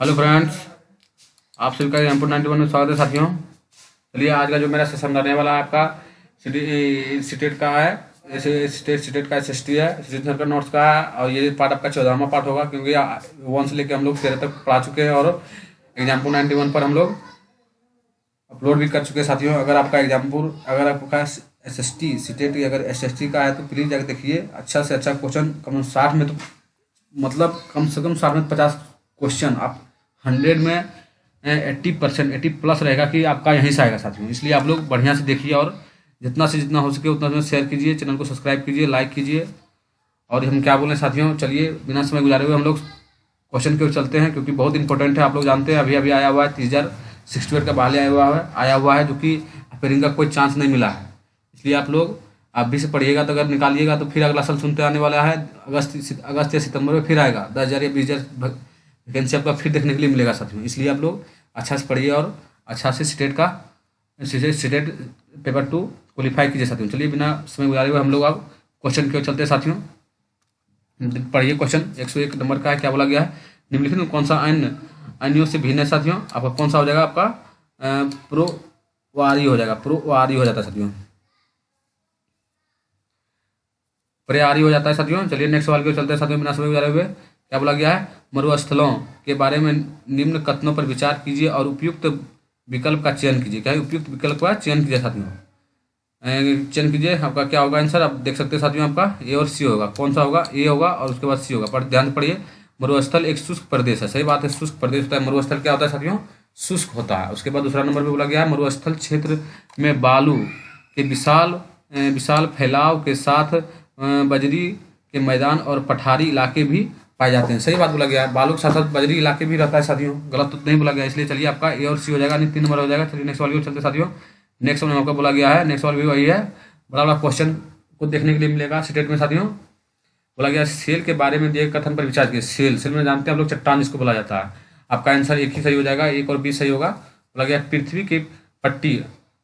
Hello friends, आप सभी का एम 91 में स्वागत है साथियों। चलिए आज का जो मेरा सेशन रहने वाला है आपका स्टेट का है। जैसे स्टेट का SST है, सर का नोट्स का है। और ये पार्ट आपका 14वां पार्ट होगा, क्योंकि 1 से लेकर हम लोग 13 तक पढ़ा चुके हैं और एग्जाम्पल 91 पर हम लोग अपलोड भी कर चुके हैं साथियों। अगर आपका SST स्टेट अगर SST का है तो प्लीज़ जाकर देखिए। अच्छा से अच्छा क्वेश्चन कम 60 में, तो मतलब कम से कम 60 में 50 क्वेश्चन आप 100 में 80% 80+ रहेगा कि आपका यहीं से आएगा साथियों। इसलिए आप लोग बढ़िया से देखिए और जितना से जितना हो सके उतना से शेयर कीजिए, चैनल को सब्सक्राइब कीजिए, लाइक कीजिए। और हम क्या बोलें साथियों, चलिए बिना समय गुजारे हुए हम लोग क्वेश्चन की ओर चलते हैं, क्योंकि बहुत इंपॉर्टेंट है। आप लोग जानते हैं अभी अभी आया हुआ है 30,068 का बहाली आया हुआ है, जो कि अपेयरिंग का कोई चांस नहीं मिला है। इसलिए आप लोग अभी से पढ़िएगा, तो अगर निकालिएगा तो फिर अगला साल सुनते आने वाला है। अगस्त या सितंबर में फिर आएगा 10,000 या 20,000 वैकेंसी आपका फिर देखने के लिए मिलेगा साथियों। इसलिए आप लोग अच्छा से पढ़िए और अच्छा से स्टेट पेपर 2 क्वालिफाई कीजिए साथियों। चलिए बिना समय गुजारे हुए हम लोग अब क्वेश्चन की ओर चलते हैं साथियों। पढ़िए, क्वेश्चन 101 नंबर का है। क्या बोला गया है, निम्नलिखित में कौन सा अन्यों से भिन्न है साथियों। आपका कौन सा हो जाएगा, आपका प्रोवारी हो जाएगा, प्रोवारी हो जाता है साथियों, पर्यायी हो जाता है साथियों। चलिए नेक्स्ट सवाल की ओर चलते हैं साथियों बिना समय गुजारे हुए। क्या बोला गया है, मरुस्थलों के बारे में निम्न कथनों पर विचार कीजिए और उपयुक्त विकल्प का चयन कीजिए। क्या है, उपयुक्त विकल्प का चयन कीजिए साथियों। चयन कीजिए, आपका क्या होगा आंसर, आप देख सकते हैं साथियों। आपका ए और सी होगा। कौन सा होगा, ए होगा और उसके बाद सी होगा। पर ध्यान से पढ़िए, मरुस्थल एक शुष्क प्रदेश है। सही बात है, शुष्क प्रदेश होता है मरुस्थल। क्या होता है साथियों, शुष्क होता है। उसके बाद दूसरा नंबर पे बोला गया है, मरुस्थल क्षेत्र में बालू के विशाल फैलाव के साथ बजरी के मैदान और पठारी इलाके भी पाए जाते हैं। सही बात बोला गया है, बालू के साथ साथ बजरी इलाके भी रहता है साथियों। गलत तो नहीं बोला गया। इसलिए चलिए आपका ए और सी हो जाएगा, नहीं 3 नंबर हो जाएगा। चलिए नेक्स्ट सवाल की ओर चलते साथियों। नेक्स्ट सवाल में आपका बोला गया है, नेक्स्ट सवाल भी वही है, बड़ा बड़ा क्वेश्चन को देखने के लिए मिलेगा स्टेट में साथियों। बोला गया सेल के बारे में दिए कथन पर विचार कीजिए। सेल में जानते हैं आप लोग चट्टान जिसको बोला जाता है। आपका आंसर एक ही सही हो जाएगा, एक और 20 सही होगा। बोला गया पृथ्वी की पट्टी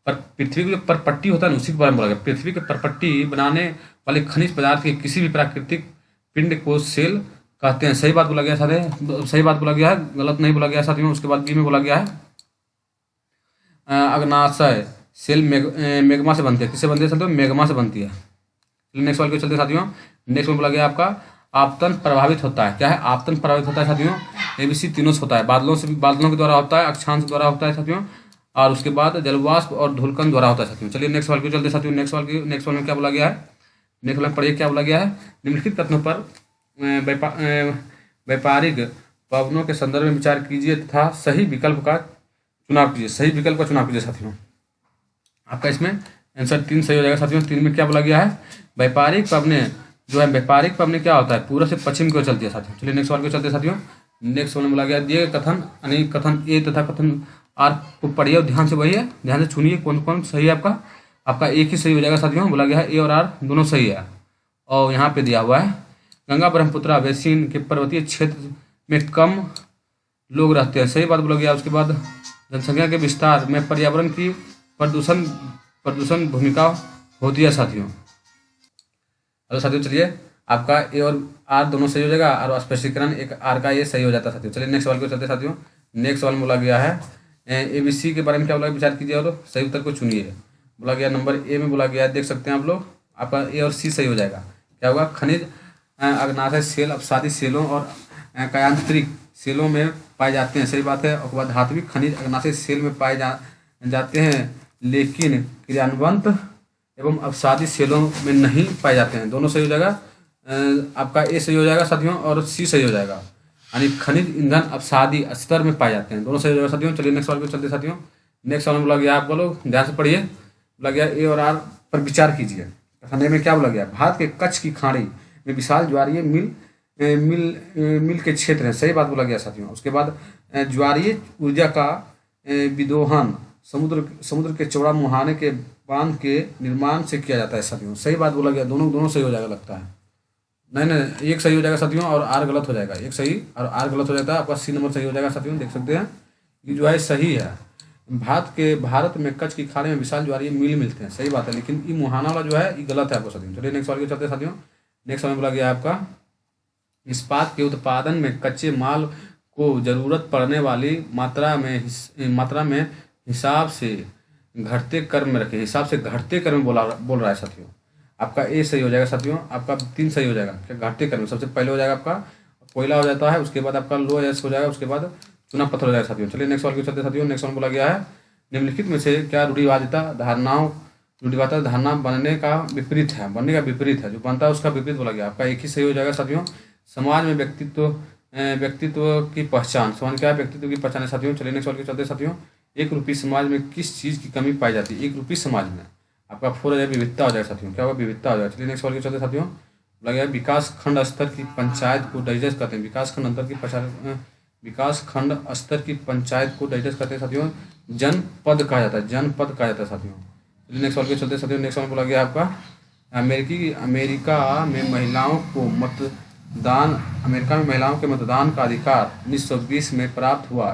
पर, पृथ्वी के पर पट्टी होता है ना, उसी के बारे में बोला गया। पृथ्वी के पर पट्टी बनाने वाले खनिज पदार्थ के किसी भी प्राकृतिक पिंड को सेल कहते हैं। सही बात बोला गया साथियों, सही बात बोला गया है, गलत नहीं बोला गया साथियों। उसके बाद बी में बोला गया है, अग्नाशय सेल मेगमा से बनती है। किससे बनती है साथियों, मेगमा से बनती है। नेक्स्ट सवाल के चलते साथियों। नेक्स्ट में बोला गया आपका आपतन प्रभावित होता है। क्या है, आपतन प्रभावित होता है साथियों। ABC तीनों से होता है, बादलों के द्वारा होता है, अक्षांश द्वारा होता है साथियों, और उसके बाद जलवाष्प और धूलकण द्वारा होता है साथियों। चलिए नेक्स्ट सवाल के चलते साथियों। नेक्स्ट सवाल में क्या बोला गया है, नेक्स्ट सवाल में पढ़िए क्या बोला गया है, निम्नलिखित कथनों पर व्यापारिक पवनों के संदर्भ में विचार कीजिए तथा सही विकल्प का चुनाव कीजिए। सही विकल्प का चुनाव कीजिए साथियों। आपका इसमें आंसर 3 सही हो जाएगा साथियों। 3 में क्या बोला गया है, व्यापारिक पवने जो है, व्यापारिक पवने क्या होता है, पूर्व से पश्चिम की ओर चलती है साथियों। चलिए नेक्स्ट सवाल की ओर चलते हैं साथियों। नेक्स्ट सवाल में बोला गया दिए कथन यानी कथन ए तथा कथन आर को पढ़िए और ध्यान से वही है, ध्यान से चुनिए कौन कौन सही है। आपका एक ही सही हो जाएगा साथियों। बोला गया है ए और आर दोनों सही है। और यहाँ पे दिया हुआ है, गंगा ब्रह्मपुत्रा बेसिन के पर्वतीय क्षेत्र में कम लोग रहते हैं। सही बात बोला गया। उसके बाद जनसंख्या के विस्तार में पर्यावरण की प्रदूषण भूमिका होती है साथियों। हेलो साथियों, चलिए आपका ए और आर दोनों सही हो जाएगा और स्पष्टीकरण एक आर का ये सही हो जाता है साथियों। चलिए नेक्स्ट सवाल को चलते साथियों। नेक्स्ट सवाल में बोला गया है ABC के बारे में क्या बोला, विचार कीजिए और सही उत्तर को चुनिए। बोला गया नंबर ए में बोला गया, देख सकते हैं आप लोग, आपका ए और सी सही हो जाएगा। क्या होगा, खनिज अग्नाशय सेल अपसादी सेलों और कायांतरिक सेलों में पाए जाते हैं। सही बात है। और बाद धात्विक खनिज अग्नाशय सेल में पाए जाते हैं, लेकिन क्रियान्वंत एवं अपसादी सेलों में नहीं पाए जाते हैं। दोनों सही हो जाएगा। आपका ए सही हो जाएगा साथियों और सी सही हो जाएगा, यानी खनिज ईंधन अपसादी स्तर में पाए जाते हैं। दोनों सही हो जाएगा साथियों। चलिए नेक्स्ट सवाल को चलते साथियों। नेक्स्ट सवाल में बोला गया, आप लोग ध्यान से पढ़िए। बोला गया ए और आर पर विचार कीजिए। कथन में क्या बोला गया, भारत के कच्छ की खाड़ी में विशाल ज्वारीय मिल के क्षेत्र है। सही बात बोला गया साथियों। उसके बाद ज्वारीय ऊर्जा का विदोहन समुद्र के चौड़ा मुहाने के बांध के निर्माण से किया जाता है साथियों। सही बात बोला गया। दोनों सही हो जाएगा लगता है। नहीं, एक सही हो जाएगा साथियों और आर गलत हो जाएगा। एक सही और आर गलत हो जाता है। आपका सी नंबर सही हो जाएगा साथियों। देख सकते हैं ये जो है सही है। भारत में कच्छ की खाड़ी में विशाल ज्वारीय मिल मिलते हैं। सही बात है, लेकिन ये मुहाना वाला जो है ये गलत है आपको साथियों। चलिए नेक्स्ट सवाल के चलते साथियों। नेक्स्ट सवाल बोला गया आपका इस्पात के उत्पादन में कच्चे माल को जरूरत पड़ने वाली मात्रा में हिसाब से घटते क्रम में रखें। हिसाब से घटते क्रम में बोल रहा है साथियों। आपका ए सही हो जाएगा साथियों, आपका 3 सही हो जाएगा। क्या घटते क्रम में सबसे पहले हो जाएगा आपका कोयला हो जाता है, उसके बाद आपका लो एस हो जाएगा, उसके बाद चूना पत्थर हो जाएगा साथियों। चलिए नेक्स्ट सवाल के चलते साथियों। नेक्स्ट सवाल बोला गया है निम्नलिखित में से क्या रूढ़िवादिता धारणा बनने का विपरीत है, जो बनता है उसका विपरीत बोला गया। आपका एक ही सही हो जाएगा साथियों। समाज में व्यक्तित्व की पहचान, समाज क्या है? व्यक्तित्व की पहचान है साथियों। चलिए नेक्स्ट सवाल के चलते साथियों। एक रूपी समाज में किस चीज़ की कमी पाई जाती है? एक रूपी समाज में आपका 4 हो जाएगा, विविधता हो जाएगा साथियों। क्या होगा? विविधता हो जाएगा। चलिए नेक्स्ट सवाल के चलते साथियों। बोला गया विकास खंड स्तर की पंचायत को डाइजेस्ट करते हैं। विकास खंड स्तर की पंचायत को डाइजेस्ट करते हैं साथियों, जनपद कहा जाता है साथियों। चलिए नेक्स्ट सवाल के चलते साथियों। नेक्स्ट सवाल बोला गया आपका अमेरिका में महिलाओं के मतदान का अधिकार 1920 में प्राप्त हुआ।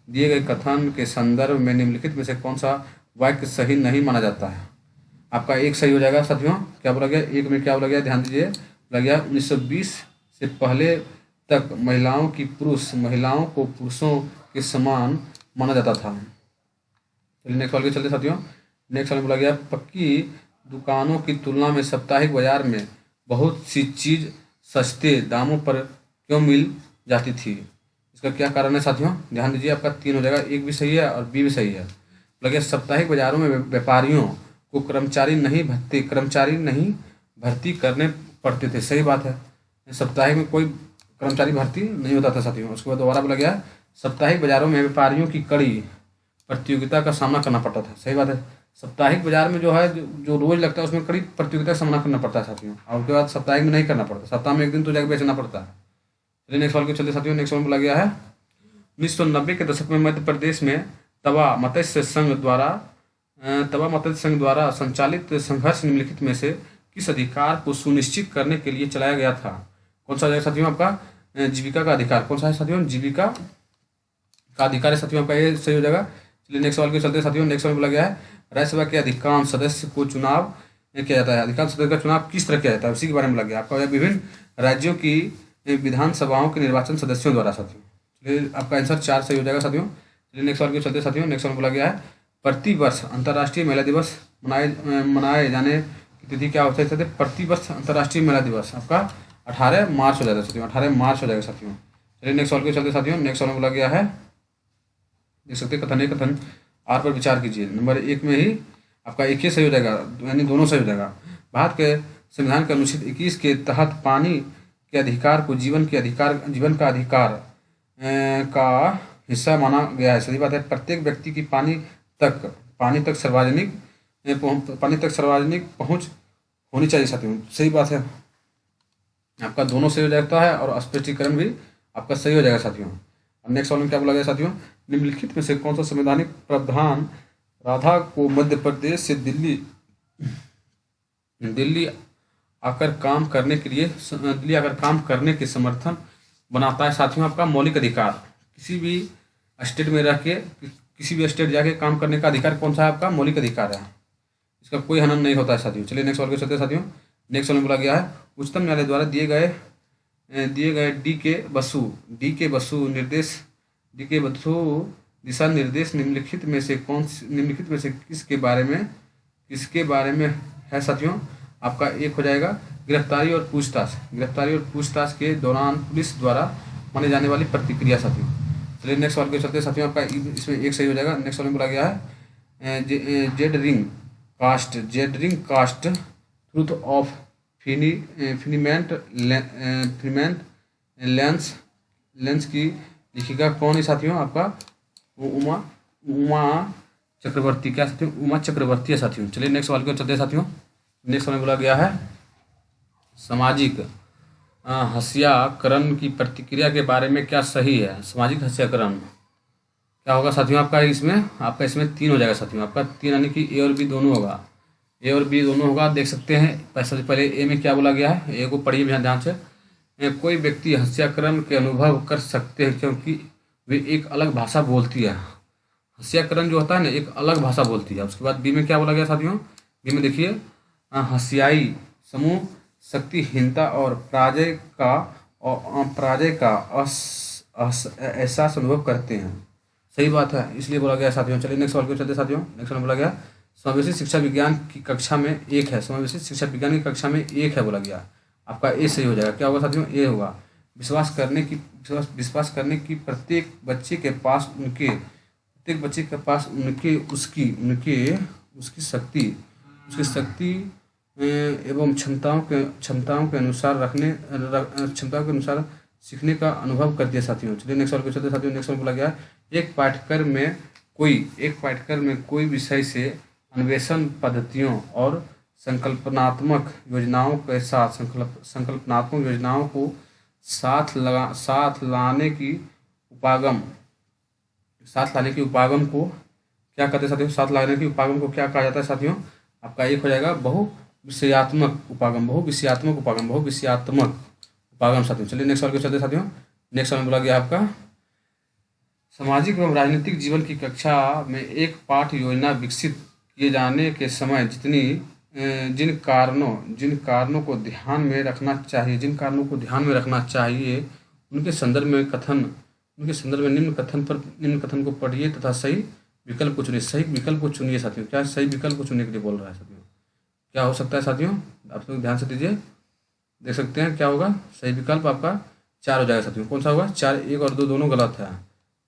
दिए गए कथन के संदर्भ में निम्नलिखित में से कौन सा वाक्य सही नहीं माना जाता है? आपका एक सही हो जाएगा साथियों। क्या बोला गया? एक में क्या बोला गया? ध्यान दीजिए। बोला गया 1920 से पहले तक महिलाओं को पुरुषों के समान माना जाता था। चलिए नेक्स्ट सवाल के चलते साथियों। नेक्स्ट सवाल बोला गया पक्की दुकानों की तुलना में साप्ताहिक बाजार में बहुत सी चीज़ सस्ते दामों पर क्यों मिल जाती थी? इसका क्या कारण है साथियों? ध्यान दीजिए। आपका 3 हो जाएगा, एक भी सही है और बी भी सही है। लगे साप्ताहिक बाजारों में व्यापारियों को कर्मचारी नहीं भर्ती करने पड़ते थे। सही बात है, साप्ताहिक में कोई कर्मचारी भर्ती नहीं होता था साथियों। उसके बाद दोबारा बोला गया साप्ताहिक बाजारों में व्यापारियों की कड़ी प्रतियोगिता का सामना करना पड़ता था। सही बात है, साप्ताहिक बाजार में जो है जो रोज लगता है उसमें कड़ी प्रतियोगिता का सामना करना पड़ता है साथियों। और उसके बाद साप्ताहिक में नहीं करना पड़ता, सप्ताह में एक दिन तो जाकर बेचना पड़ता है। चलिए नेक्स्ट सवाल के चलते साथियों। नेक्स्ट सवाल बोला गया है 1990 के दशक में मध्य प्रदेश में तवा मत्स्य संघ द्वारा संचालित संघर्ष निम्नलिखित में से किस अधिकार को सुनिश्चित करने के लिए चलाया गया था? कौन सा जाएगा साथियों? आपका जीविका का अधिकार। कौन सा है साथियों? जीविका का अधिकार है साथियों। आपका ये सही हो जाएगा। चलिए नेक्स्ट सवाल के चलते साथियों। नेक्स्ट सवाल बोला गया है राज्यसभा के अधिकांश सदस्य को चुनाव किया जाता है। अधिकांश सदस्य का चुनाव किस तरह किया जाता है? उसी के बारे में बोला गया। आपका विभिन्न राज्यों की विधानसभाओं के निर्वाचन सदस्यों द्वारा साथियों। चलिए आपका आंसर 4 सही हो जाएगा साथियों। चलिए नेक्स्ट सवाल के चलते साथियों। नेक्स्ट सवाल बोला गया है प्रतिवर्ष अंतर्राष्ट्रीय महिला दिवस मनाए जाने की तिथि क्या होता है? प्रतिवर्ष अंतर्राष्ट्रीय महिला दिवस आपका 18 मार्च हो जाता है साथियों। 18 मार्च हो जाएगा साथियों। चलिए नेक्स्ट सवाल के चलते साथियों। नेक्स्ट सवाल बोला गया है देख सकते कथन आर पर विचार कीजिए। नंबर 1 में ही आपका एक ही सही हो जाएगा, यानी दोनों सही हो जाएगा। भारत के संविधान के अनुच्छेद 21 के तहत पानी के अधिकार को जीवन का अधिकार का हिस्सा माना गया है। सही बात है, प्रत्येक व्यक्ति की पानी तक सार्वजनिक पहुंच होनी चाहिए साथियों। सही बात है, आपका दोनों सही हो जाता है और स्पष्टीकरण भी आपका सही हो जाएगा साथियों। नेक्स्ट सवाल में क्या बोला गया साथियों? निम्नलिखित में से कौन सा संवैधानिक प्रावधान राधा को मध्य प्रदेश से दिल्ली आकर काम करने के समर्थन बनाता है साथियों? आपका मौलिक अधिकार, किसी भी स्टेट में रह के किसी भी स्टेट जाके काम करने का अधिकार कौन सा है? आपका मौलिक अधिकार है, इसका कोई हनन नहीं होता है साथियों। चलिए नेक्स्ट सवाल के चलते साथियों। नेक्स्ट सवाल में बोला गया है उच्चतम न्यायालय द्वारा दिए गए डी के बसु दिशा निर्देश निम्नलिखित में से किसके बारे में है साथियों? आपका एक हो जाएगा गिरफ्तारी और पूछताछ के दौरान पुलिस द्वारा माने जाने वाली प्रतिक्रिया साथियों। चलिए नेक्स्ट सवाल के चलते साथियों। आपका इसमें एक सही हो जाएगा। नेक्स्ट सवाल में बोला गया है जेड रिंग कास्ट ट्रूथ ऑफ फिनीमेंट लेंस की लेखिका कौन है साथियों? आपका उमा चक्रवर्ती। क्या साथियों? उमा चक्रवर्ती है साथियों। चलिए नेक्स्ट सवाल को चलते साथियों। नेक्स्ट सवाल में बोला गया है सामाजिक हत्याकरण की प्रतिक्रिया के बारे में क्या सही है? सामाजिक हत्याकरण क्या होगा साथियों? आपका इसमें 3 हो जाएगा साथियों। आपका 3 यानी कि ए और बी दोनों होगा। देख सकते हैं सबसे पहले ए में क्या बोला गया है? ए को पढ़िए ध्यान से। कोई व्यक्ति हत्याकरण के अनुभव कर सकते हैं क्योंकि वे एक अलग भाषा बोलती है। हत्याकरण जो होता है ना, एक अलग भाषा बोलती है। उसके बाद बी में क्या बोला गया साथियों? बी में देखिए हत्याई समूह शक्तिहीनता और पराजय का एहसास अनुभव करते हैं। सही बात है, इसलिए बोला गया साथियों। चलिए नेक्स्ट सवाल क्यों चलते साथियों। नेक्स्ट में बोला गया समावेशी शिक्षा विज्ञान की कक्षा में एक है। समावेशी शिक्षा विज्ञान की कक्षा में एक है बोला गया। आपका ए सही हो जाएगा। क्या होगा साथियों, ए होगा। विश्वास करने की प्रत्येक बच्चे के पास उनके उसकी शक्ति एवं क्षमताओं के अनुसार सीखने का अनुभव करती है साथियों। चलिए नेक्स्ट सवाल पूछते हैं साथियों। नेक्स्ट सवाल बोला गया एक पाठ्यक्रम में कोई विषय से अन्वेषण पद्धतियों और संकल्पनात्मक योजनाओं को साथ लाने की उपागम को क्या कहते हैं साथियों। साथ लाने की उपागम को क्या कहा जाता है साथियों। आपका एक हो जाएगा बहुविषयात्मक उपागम साथियों। चलिए नेक्स्ट सवाल के चलते साथियों। नेक्स्ट सवाल बोला गया आपका सामाजिक एवं राजनीतिक जीवन की कक्षा में एक पाठ योजना विकसित किए जाने के समय जिन कारणों को ध्यान में रखना चाहिए उनके संदर्भ में निम्न कथन को पढ़िए तथा सही विकल्प को चुनिए। सही विकल्प को चुनिए साथियों। क्या सही विकल्प को चुनने के लिए बोल रहा है साथियों। क्या हो सकता है साथियों, आप लोग ध्यान से दीजिए, देख सकते हैं क्या होगा। सही विकल्प आपका 4 हो जाएगा साथियों। कौन सा होगा 4, 1 और 2 दोनों गलत है।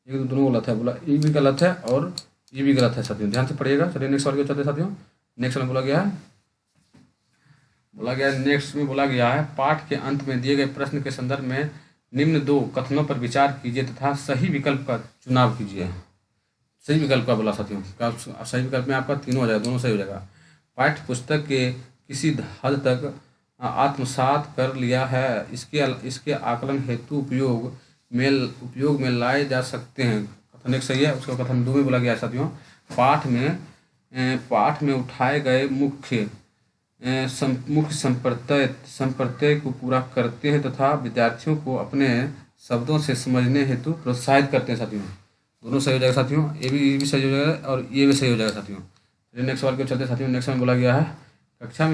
1 2 दोनों गलत है, बोला ए भी गलत है और ये भी गलत है साथियों। ध्यान से पढ़िएगा। चलिए नेक्स्ट सवाल के चलते साथियों। नेक्स्ट में बोला गया है पाठ के अंत में दिए गए प्रश्न के संदर्भ में निम्न 2 कथनों पर विचार कीजिए तथा सही विकल्प का चुनाव कीजिए। सही विकल्प का बोला साथियों। क्या सही विकल्प में आपका 3 हो जाएगा, दोनों सही हो जाएगा। पाठ्य पुस्तक के किसी हद तक आत्मसात कर लिया है, इसके आकलन हेतु उपयोग में लाए जा सकते हैं। कथन एक सही है। उसका कथन 2 में बोला गया साथियों पाठ में उठाए गए मुख्य संप्रत्यय को पूरा करते हैं तथा विद्यार्थियों को अपने शब्दों से समझने हेतु प्रोत्साहित करते हैं साथियों। दोनों सही हो जाएगा साथियों। ये भी सही हो जाएगा और ये भी सही हो जाएगा साथियों। चलिए नेक्स्ट सवाल के चलते साथियों। नेक्स्ट में बोला गया है कक्षा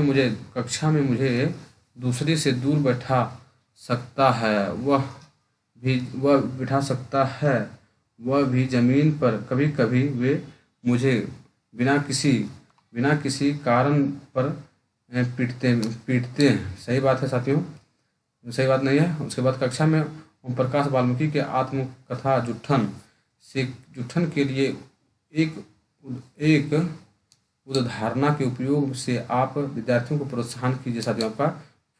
में मुझे दूसरे से दूर बैठा सकता है, वह भी जमीन पर। कभी कभी वे मुझे बिना किसी कारण पर पीटते हैं। सही बात है साथियों, सही बात नहीं है। उसके बाद कक्षा में ओम प्रकाश वाल्मीकि के आत्मकथा जुट्ठन के लिए एक उदाहरणा के उपयोग से आप विद्यार्थियों को प्रोत्साहन कीजिए साथियों। आपका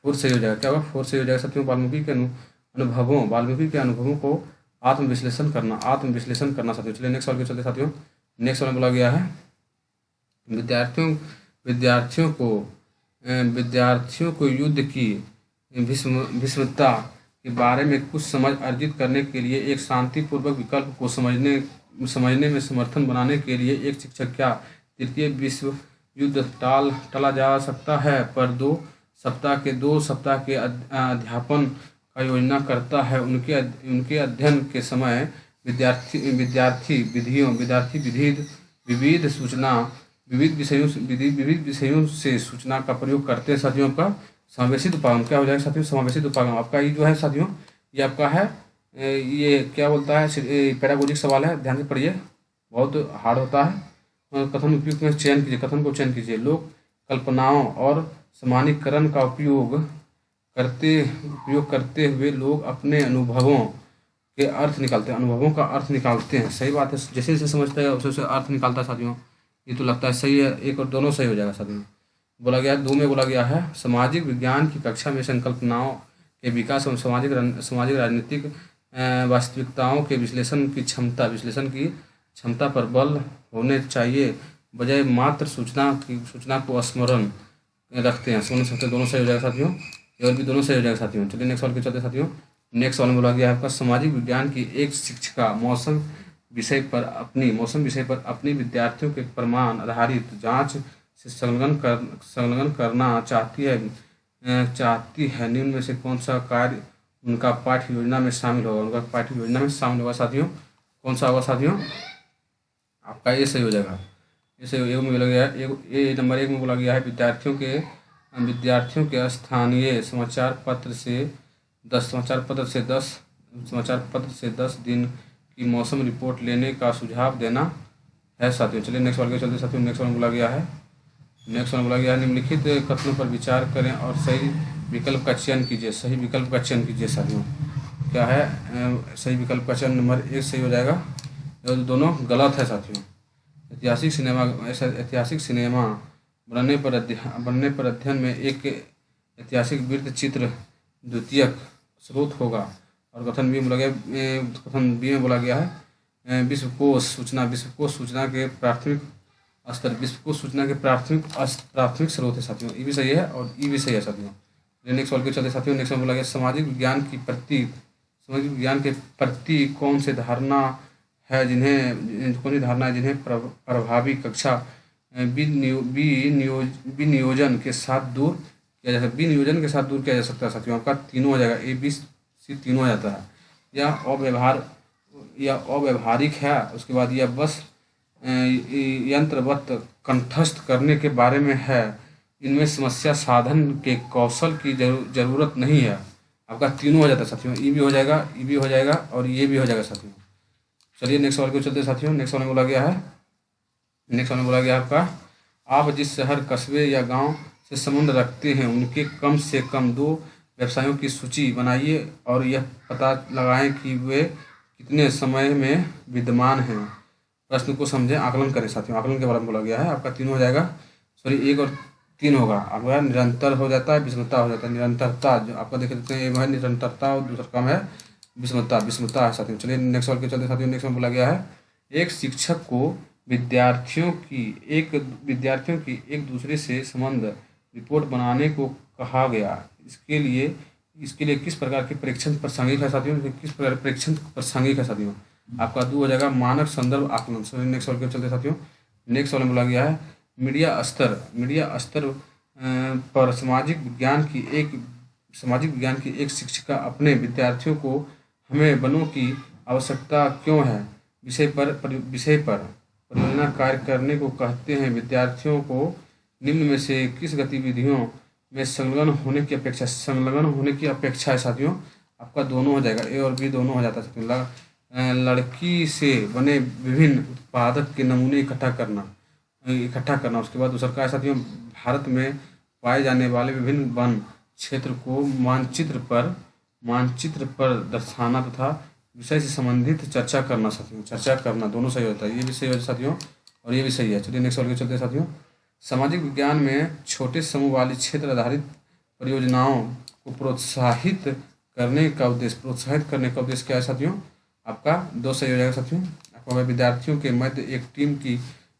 4 सही हो जाएगा। क्या होगा 4 सही हो जाएगा साथियों। वाल्मीकि के अनुभवों को आत्मविश्लेषण करना साथियों। चलिए नेक्स्ट सवाल के चलते साथियों। नेक्स्ट सवाल बोला गया है विद्यार्थियों को युद्ध की भीष्मता के बारे में कुछ समझ अर्जित करने के लिए एक शांतिपूर्वक विकल्प को समझने में समर्थन बनाने के लिए एक शिक्षक क्या तृतीय विश्व युद्ध टाला जा सकता है पर 2 सप्ताह के अध्यापन का योजना करता है। उनके अध्ययन के समय विद्यार्थी विविध विषयों से सूचना का प्रयोग करते हैं साथियों। आपका समावेशित उपागम क्या हो जाएगा साथियों। समावेशित उपागम आपका ये जो है साथियों ये आपका है ये क्या बोलता है पैडागोजिक सवाल है। ध्यान से पढ़िए, बहुत हार्ड होता है। कथन उपयुक्त में कथन को चयन कीजिए। लोग कल्पनाओं और सामान्यीकरण का उपयोग करते हुए लोग अपने अनुभवों का अर्थ निकालते हैं। सही बात है। जैसे जैसे समझता है उसे अर्थ निकालता है साथियों। ये तो लगता है सही है। 1 और दोनों सही हो जाएगा साथियों। बोला गया 2 में बोला गया है सामाजिक विज्ञान की कक्षा में संकल्पनाओं के विकास एवं सामाजिक राजनीतिक वास्तविकताओं के विश्लेषण की क्षमता पर बल होने चाहिए, बजाय मात्र सूचना को स्मरण रखते हैं। दोनों सही हो जाएगा साथियों। और भी दोनों सही हो जाएगा साथियों। चलिए नेक्स्ट सवाल के चलते साथियों। नेक्स्ट सवाल में बोला गया है आपका सामाजिक विज्ञान की एक शिक्षिका मौसम विषय पर अपनी विद्यार्थियों के प्रमाण आधारित जांच से संलग्न करना चाहती है। निम्न में से कौन सा कार्य उनका पाठ्य योजना में शामिल होगा साथियों। कौन सा होगा साथियों। आपका ये सही हो जाएगा। इसे एक में बोला गया है नंबर 1 में बोला गया है विद्यार्थियों के स्थानीय समाचार पत्र से 10 समाचार पत्र से 10 दिन की मौसम रिपोर्ट लेने का सुझाव देना है साथियों। चलिए नेक्स्ट सवाल के चलते साथियों। नेक्स्ट सवाल बोला गया है निम्नलिखित कथनों पर विचार करें और सही विकल्प का चयन कीजिए। सही विकल्प का चयन कीजिए साथियों। क्या है सही विकल्प का चयन? नंबर 1 सही हो जाएगा और दोनों गलत है साथियों। ऐतिहासिक सिनेमा बनने पर अध्ययन में एक ऐतिहासिक वृत्त चित्र द्वितीयक स्रोत होगा। और कथन बी में बोला गया है विश्वकोश सूचना के प्राथमिक स्तर प्राथमिक स्रोत है साथियों। ई भी सही है और ई भी सही है साथियों। नेक्स्ट सवाल के चलते साथियों। नेक्स्ट में बोला गया सामाजिक विज्ञान के प्रति कौन सी धारणा है जिन्हें प्रभावी कक्षा विनियोजन के साथ दूर किया जा सकता है साथियों। आपका तीनों हो जाएगा, ए बी सी तीनों हो जाता है। या अव्यवहारिक है, उसके बाद यह बस यंत्रवत कंठस्थ करने के बारे में है। इनमें समस्या साधन के कौशल की जरूरत नहीं है। आपका तीनों हो जाता है साथियों। ई भी हो जाएगा, ई भी हो जाएगा और ये भी हो जाएगा साथियों। चलिए नेक्स्ट सवाल को चलते साथियों। नेक्स्ट सवाल में बोला गया है आपका आप जिस शहर, कस्बे या गांव से संबंध रखते हैं उनके कम से कम 2 व्यवसायों की सूची बनाइए और यह पता लगाएं कि वे कितने समय में विद्यमान हैं। प्रश्न को समझें, आकलन करें साथियों। आकलन के बारे में बोला गया है। आपका 3 हो जाएगा, सॉरी 1 और 3 होगा। आपका निरंतर हो जाता है, विषमता हो जाता है। निरंतरता जो आपका देख लेते हैं, एक है निरंतरता और दूसरा काम है विषमता है साथियों। चलिए नेक्स्ट सवाल के चलते साथियों। नेक्स्ट में बोला गया है एक शिक्षक को विद्यार्थियों की एक दूसरे से संबंध रिपोर्ट बनाने को कहा गया। इसके लिए किस प्रकार के परीक्षण प्रासंगिक है साथियों? किस प्रकार के परीक्षण प्रासंगिक है साथियों? आपका 2 हो जाएगा, मानक संदर्भ आकलन। नेक्स्ट सवाल के चलते साथियों। नेक्स्ट सवाल में बोला गया है मीडिया स्तर पर सामाजिक विज्ञान की एक शिक्षिका अपने विद्यार्थियों को हमें बनों की आवश्यकता क्यों है विषय पर परियोजना कार्य करने को कहते हैं। विद्यार्थियों को निम्न में से किस गतिविधियों में संलग्न होने की अपेक्षा है साथियों? आपका दोनों हो जाएगा, ए और बी दोनों हो जाता है साथियों। लड़की से बने विभिन्न उत्पादक के नमूने इकट्ठा करना। उसके बाद दूसरा क्या है साथियों? भारत में पाए जाने वाले विभिन्न वन क्षेत्र को मानचित्र पर दर्शाना तथा विषय से संबंधित चर्चा करना। दोनों सही होता है, ये भी सही होता है साथियों और ये भी सही है। चलिए नेक्स्ट सवाल के चलते हैं साथियों। सामाजिक विज्ञान में छोटे समूह वाली क्षेत्र आधारित परियोजनाओं को प्रोत्साहित करने का उद्देश्य क्या है साथियों? आपका 2 सही हो जाएगा साथियों। आपका विद्यार्थियों के मध्य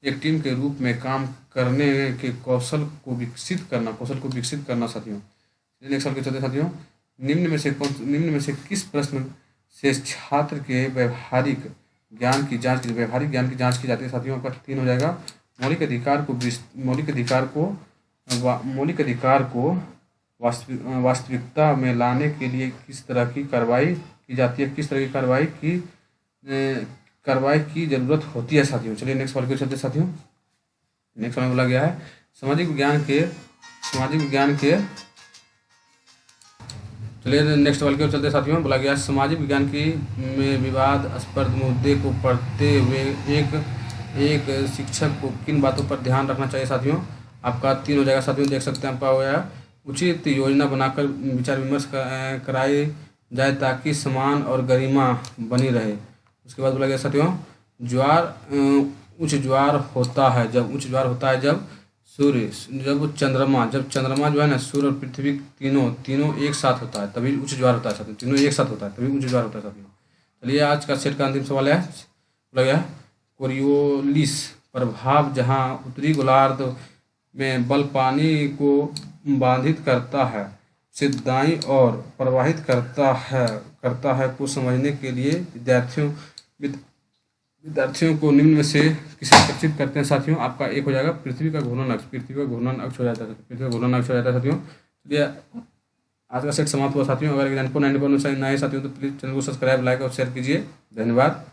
एक टीम के रूप में काम करने के कौशल को विकसित करना साथियों। नेक्स्ट सवाल के चलते साथियों। निम्न में से किस प्रश्न से छात्र के व्यावहारिक ज्ञान की जांच की जाती है साथियों? आपका 3 हो जाएगा। मौलिक अधिकार को वास्तविकता में लाने के लिए किस तरह की कार्रवाई की जाती है? किस तरह की कार्रवाई की जरूरत होती है साथियों? चलिए नेक्स्ट सवाल के चलते साथियों। नेक्स्ट सवाल में बोला गया है सामाजिक विज्ञान के चलिए नेक्स्ट सवाल के चलते साथियों। बोला गया सामाजिक विज्ञान में विवादास्पद मुद्दे को पढ़ते हुए एक शिक्षक को किन बातों पर ध्यान रखना चाहिए साथियों? आपका 3 हो जाएगा साथियों। देख सकते हैं आपका हो गया उचित योजना बनाकर विचार विमर्श कराए जाए ताकि सम्मान और गरिमा बनी रहे। उसके बाद बोला गया साथियों उच्च ज्वार होता है जब चंद्रमा जो है ना, सूर्य और पृथ्वी तीनों एक साथ होता है तभी उच्च ज्वार होता है साथियों। तीनों एक साथ होता है तभी उच्च ज्वार होता है साथियों। चलिए आज का सेट का अंतिम सवाल है, बोला गया कोरियोलिस प्रभाव जहां उत्तरी गोलार्ध में बल पानी को बाधित करता है से दाईं ओर प्रवाहित करता है को समझने के लिए विद्यार्थियों को निम्न में से किसे आकर्षित करते हैं साथियों? आपका 1 हो जाएगा पृथ्वी का घूर्णन अक्ष हो जाता है साथियों। चलिए आज का सेट समाप्त हुआ साथियों। अगर एग्जाम को 90 नए साथियों तो प्लीज़ चैनल को सब्सक्राइब, लाइक और शेयर कीजिए। धन्यवाद।